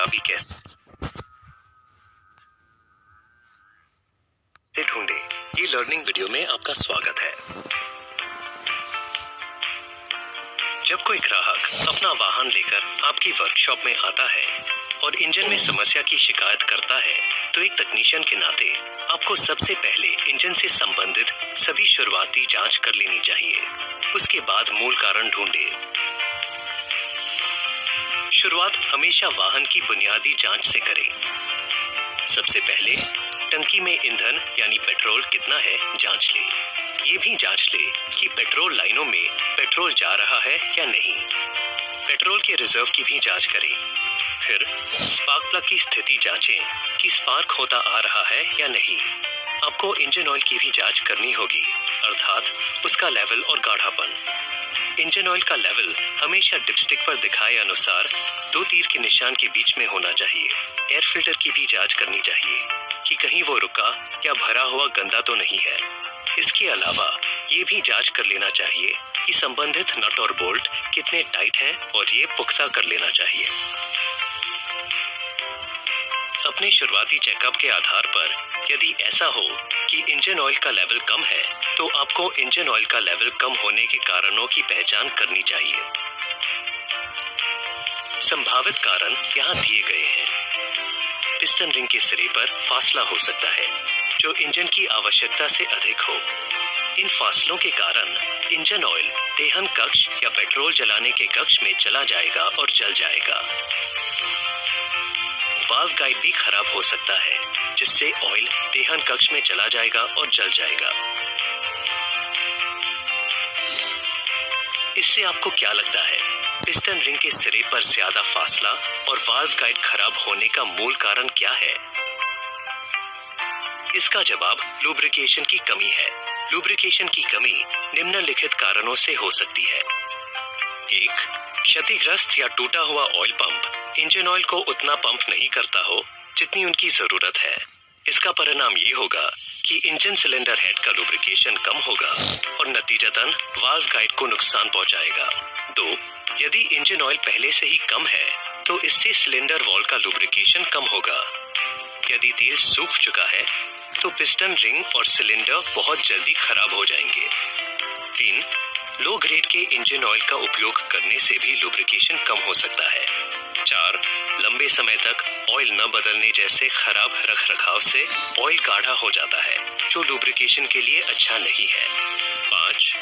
खराबी कैसे ढूंढे, ये लर्निंग वीडियो में आपका स्वागत है। जब कोई ग्राहक अपना वाहन लेकर आपकी वर्कशॉप में आता है और इंजन में समस्या की शिकायत करता है, तो एक तकनीशियन के नाते आपको सबसे पहले इंजन से संबंधित सभी शुरुआती जांच कर लेनी चाहिए। उसके बाद मूल कारण ढूंढे। शुरुआत हमेशा वाहन की बुनियादी जांच से करें। सबसे पहले टंकी में ईंधन यानी पेट्रोल कितना है जांच ले। ये भी जांच ले कि पेट्रोल लाइनों में पेट्रोल जा रहा है या नहीं। पेट्रोल के रिजर्व की भी जांच करें। फिर स्पार्क प्लग की स्थिति जांचें कि स्पार्क होता आ रहा है या नहीं। आपको इंजन ऑयल की भी जांच करनी होगी, अर्थात उसका लेवल और गाढ़ापन। इंजन ऑयल का लेवल हमेशा डिपस्टिक पर दिखाए अनुसार 2 तीर के निशान के बीच में होना चाहिए। एयर फिल्टर की भी जांच करनी चाहिए कि कहीं वो रुका या भरा हुआ गंदा तो नहीं है। इसके अलावा ये भी जांच कर लेना चाहिए कि संबंधित नट और बोल्ट कितने टाइट हैं और ये पुख्ता कर लेना चाहिए। अपने शुरुआती चेकअप के आधार पर यदि ऐसा हो कि इंजन ऑयल का लेवल कम है, तो आपको इंजन ऑयल का लेवल कम होने के कारणों की पहचान करनी चाहिए। संभावित कारण यहाँ दिए गए हैं। पिस्टन रिंग के सिरे पर फासला हो सकता है जो इंजन की आवश्यकता से अधिक हो। इन फासलों के कारण इंजन ऑयल दहन कक्ष या पेट्रोल जलाने के कक्ष में चला जाएगा और जल जाएगा। वाल्व गाइड भी खराब हो सकता है, जिससे ऑयल दहन कक्ष में चला जाएगा और जल जाएगा। इससे आपको क्या लगता है, पिस्टन रिंग के सिरे पर ज्यादा फासला और वाल्व गाइड खराब होने का मूल कारण क्या है? इसका जवाब लुब्रिकेशन की कमी है। लुब्रिकेशन की कमी निम्नलिखित कारणों से हो सकती है। 1. क्षतिग्रस्त या टूटा हुआ ऑयल पंप इंजन ऑयल को उतना पंप नहीं करता हो जितनी उनकी जरूरत है। इसका परिणाम ये होगा कि इंजन सिलेंडर हेड का लुब्रिकेशन कम होगा और नतीजतन वाल्व गाइड को नुकसान पहुंचाएगा। 2. यदि इंजन ऑयल पहले से ही कम है, तो इससे सिलेंडर वॉल का लुब्रिकेशन कम होगा। यदि तेल सूख चुका है, तो पिस्टन रिंग और सिलेंडर बहुत जल्दी खराब हो जाएंगे। 3. लो ग्रेड के इंजन ऑयल का उपयोग करने से भी लुब्रिकेशन कम हो सकता है। 4. लंबे समय तक ऑयल न बदलने जैसे खराब रखरखाव से ऑयल गाढ़ा हो जाता है, जो लुब्रिकेशन के लिए अच्छा नहीं है। 5.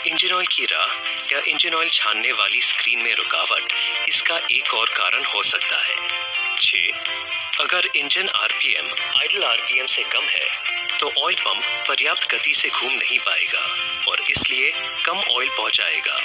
इंजन ऑयल की राह या इंजन ऑयल छानने वाली स्क्रीन में रुकावट इसका एक और कारण हो सकता है। 6. अगर इंजन आरपीएम आइडल आरपीएम से कम है, तो ऑयल पंप पर्याप्त गति से घूम नहीं पाएगा और इसलिए कम ऑयल पहुंचाएगा।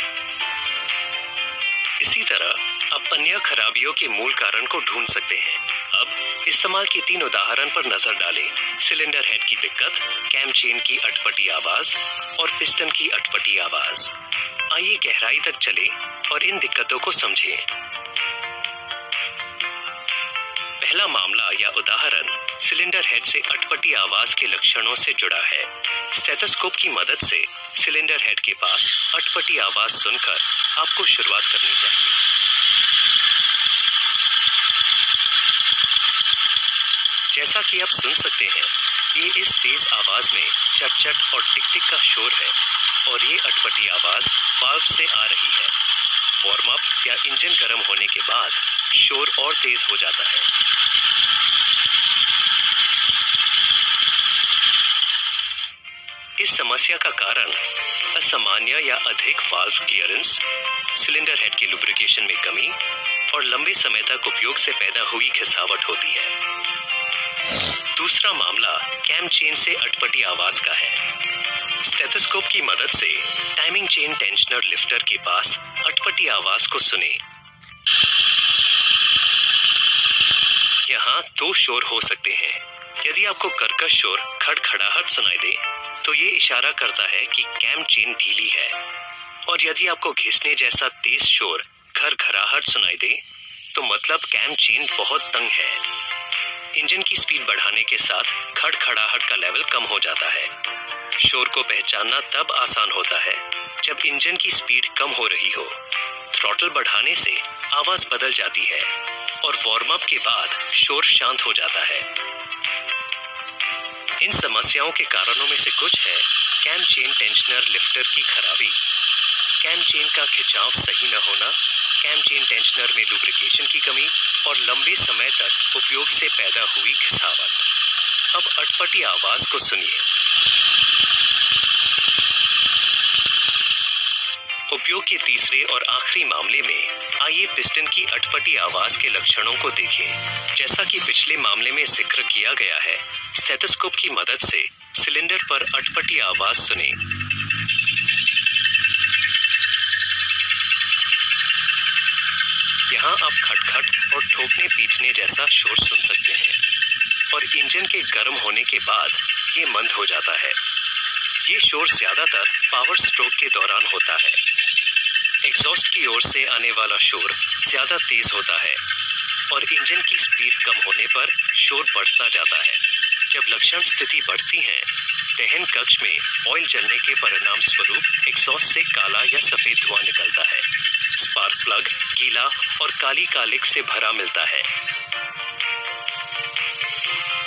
इसी तरह आप अन्य खराबियों के मूल कारण को ढूंढ सकते हैं। अब इस्तेमाल के 3 उदाहरण पर नजर डालें। सिलेंडर हेड की दिक्कत, कैम चेन की अटपटी आवाज और पिस्टन की अटपटी आवाज। आइए गहराई तक चलें और इन दिक्कतों को समझें। पहला मामला या उदाहरण सिलेंडर हेड से अटपटी आवाज के लक्षणों से जुड़ा है। स्टेथोस्कोप की मदद से सिलेंडर हेड के पास अटपटी आवाज सुनकर आपको शुरुआत करनी चाहिए। जैसा कि आप सुन सकते हैं, ये इस तेज आवाज में चट-चट और टिक-टिक का शोर है और ये अटपटी आवाज वाल्व से आ रही है। वार्म अप या इंजन गर्म होने के बाद शोर और तेज हो जाता है। इस समस्या का कारण असामान्य या अधिक वाल्व क्लियरेंस, सिलेंडर हेड के लुब्रिकेशन में कमी और लंबे समय तक उपयोग से पैदा हुई घिसावट होती है। दूसरा मामला कैम चेन से अटपटी आवाज का है। स्टेथोस्कोप की मदद से टाइमिंग चेन टेंशनर लिफ्टर के पास अटपटी आवाज को सुने। यहाँ 2 शोर हो सकते हैं। यदि आपको कर्कश शोर खड़खड़ाहट सुनाई दे, तो ये इशारा करता है कि कैम चेन ढीली है, और यदि आपको घिसने जैसा तेज शोर घरघराहट सुनाई दे, तो मतलब कैम चेन बहुत तंग है। इंजन की स्पीड बढ़ाने के साथ खड़खड़ाहट का लेवल कम हो जाता है। शोर को पहचानना तब आसान होता है जब इंजन की स्पीड कम हो रही हो। थ्रॉटल बढ़ाने से आवाज बदल जाती है और वार्म अप के बाद शोर शांत हो जाता है। इन समस्याओं के कारणों में से कुछ है कैम चेन टेंशनर लिफ्टर की खराबी, कैम चेन का खिंचाव सही न होना, कैम चेन टेंशनर में लुब्रिकेशन की कमी और लंबे समय तक उपयोग से पैदा हुई घिसावट। अब अटपटी आवाज को सुनिए। उपयोग के तीसरे और आखिरी मामले में आइए पिस्टन की अटपटी आवाज के लक्षणों को देखें। जैसा कि पिछले मामले में जिक्र किया गया है, स्टेथोस्कोप की मदद से सिलेंडर पर अटपटी आवाज सुने। यहाँ आप खटखट और ठोकने पीटने जैसा शोर सुन सकते हैं और इंजन के गर्म होने के बाद ये मंद हो जाता है। ये शोर ज्यादातर पावर स्ट्रोक के दौरान होता है। एग्जॉस्ट की ओर से आने वाला शोर ज्यादा तेज होता है और इंजन की स्पीड कम होने पर शोर बढ़ता जाता है। जब लक्षण स्थिति बढ़ती है, दहन कक्ष में ऑयल जलने के परिणाम स्वरूप एग्जॉस्ट से काला या सफेद धुआं निकलता है। स्पार्क प्लग गीला और काली कालिक से भरा मिलता है।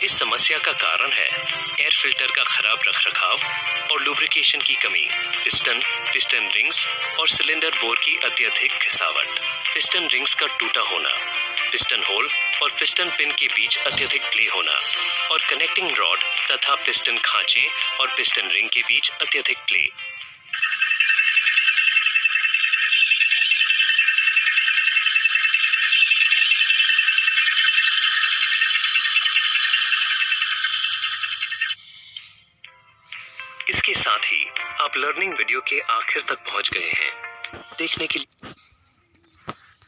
इस समस्या का कारण है एयर फिल्टर का खराब रखरखाव और लुब्रिकेशन की कमी, पिस्टन रिंग्स और सिलेंडर बोर की अत्यधिक घिसावट, पिस्टन रिंग्स का टूटा होना, पिस्टन होल और पिस्टन पिन के बीच अत्यधिक प्ले होना और कनेक्टिंग रॉड तथा पिस्टन खांचे और पिस्टन रिंग के बीच अत्यधिक प्ले। इसके साथ ही आप लर्निंग वीडियो के आखिर तक पहुंच गए हैं। देखने के लिए